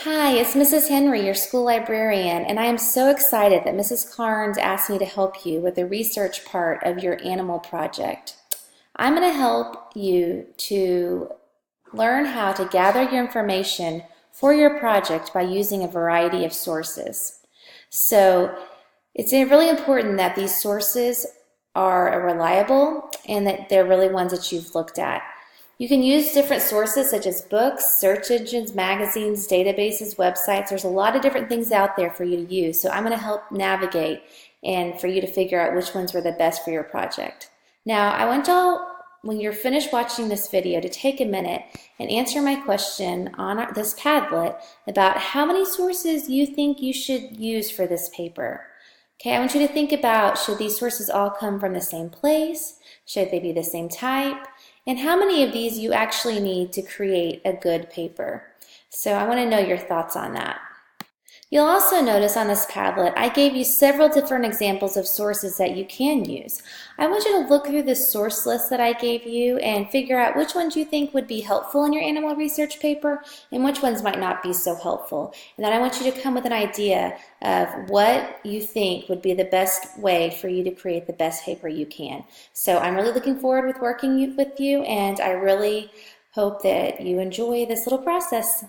Hi, it's Mrs. Henry, your school librarian, and I am so excited that Mrs. Carnes asked me to help you with the research part of your animal project. I'm going to help you to learn how to gather your information for your project by using a variety of sources. So it's really important that these sources are reliable and that they're really ones that you've looked at. You can use different sources such as books, search engines, magazines, databases, websites. There's a lot of different things out there for you to use. So I'm going to help navigate and for you to figure out which ones were the best for your project. Now, I want y'all, when you're finished watching this video, to take a minute and answer my question on this Padlet about how many sources you think you should use for this paper. Okay, I want you to think about, should these sources all come from the same place? Should they be the same type? And how many of these you actually need to create a good paper? So I want to know your thoughts on that. You'll also notice on this Padlet, I gave you several different examples of sources that you can use. I want you to look through the source list that I gave you and figure out which ones you think would be helpful in your animal research paper and which ones might not be so helpful. And then I want you to come with an idea of what you think would be the best way for you to create the best paper you can. So I'm really looking forward with working with you, and I really hope that you enjoy this little process.